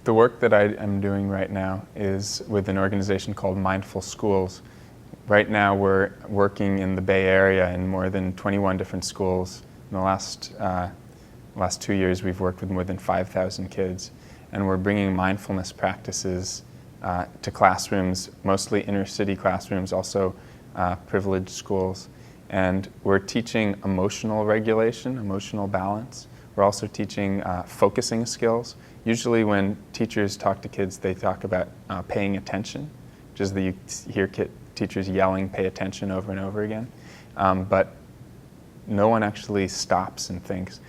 The work that I am doing right now is with an organization called Mindful Schools. Right now we're working in the Bay Area in more than 21 different schools. In the last 2 years we've worked with more than 5,000 kids, and we're bringing mindfulness practices to classrooms, mostly inner city classrooms, also privileged schools. And we're teaching emotional regulation, emotional balance. We're also teaching focusing skills. Usually when teachers talk to kids, they talk about paying attention, which is that you hear teachers yelling, pay attention over and over again. But no one actually stops and thinks,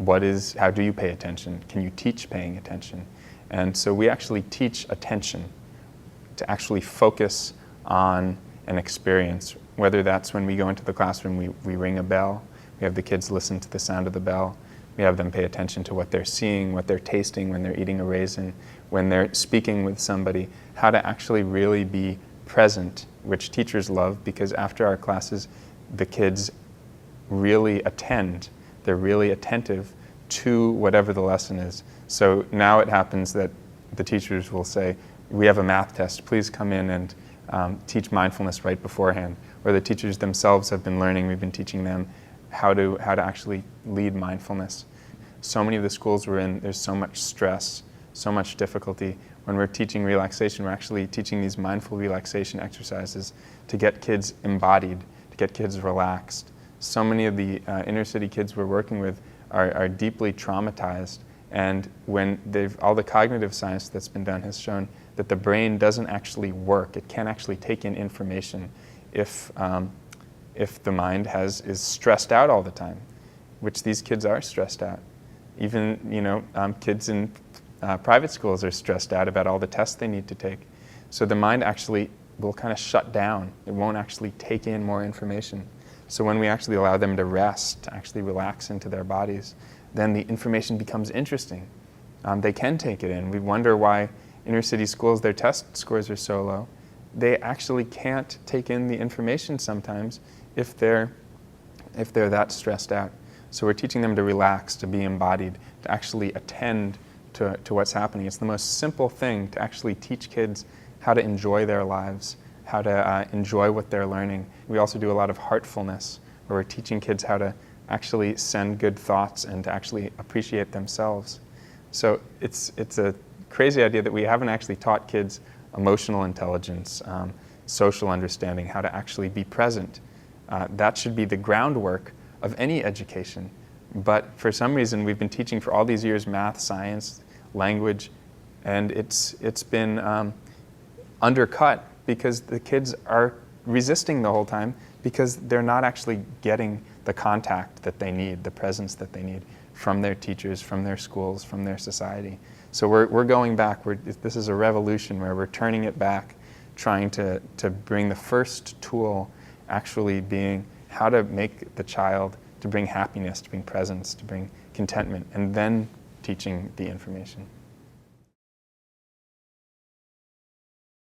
how do you pay attention? Can you teach paying attention? And so we actually teach attention, to actually focus on an experience, whether that's when we go into the classroom, we ring a bell, we have the kids listen to the sound of the bell, we have them pay attention to what they're seeing, what they're tasting when they're eating a raisin, when they're speaking with somebody, how to actually really be present, which teachers love, because after our classes, the kids really attend. They're really attentive to whatever the lesson is. So now it happens that the teachers will say, we have a math test, please come in and teach mindfulness right beforehand. Or the teachers themselves have been learning, we've been teaching them how to actually lead mindfulness. So many of the schools we're in, there's so much stress, so much difficulty. When we're teaching relaxation, we're actually teaching these mindful relaxation exercises to get kids embodied, to get kids relaxed. So many of the inner city kids we're working with are deeply traumatized, and when all the cognitive science that's been done has shown that the brain doesn't actually work. It can't actually take in information if the mind is stressed out all the time, which these kids are stressed out. Even kids in private schools are stressed out about all the tests they need to take. So the mind actually will kind of shut down. It won't actually take in more information. So when we actually allow them to rest, to actually relax into their bodies, then the information becomes interesting. They can take it in. We wonder why inner city schools, their test scores are so low. They actually can't take in the information sometimes if they're that stressed out. So we're teaching them to relax, to be embodied, to actually attend to what's happening. It's the most simple thing to actually teach kids how to enjoy their lives, how to enjoy what they're learning. We also do a lot of heartfulness, where we're teaching kids how to actually send good thoughts and to actually appreciate themselves. So it's a crazy idea that we haven't actually taught kids emotional intelligence, social understanding, how to actually be present. That should be the groundwork of any education. But for some reason, we've been teaching for all these years math, science, language, and it's been undercut because the kids are resisting the whole time because they're not actually getting the contact that they need, the presence that they need from their teachers, from their schools, from their society. So we're going back. This is a revolution where we're turning it back, trying to bring the first tool actually being how to make the child, to bring happiness, to bring presence, to bring contentment, and then teaching the information.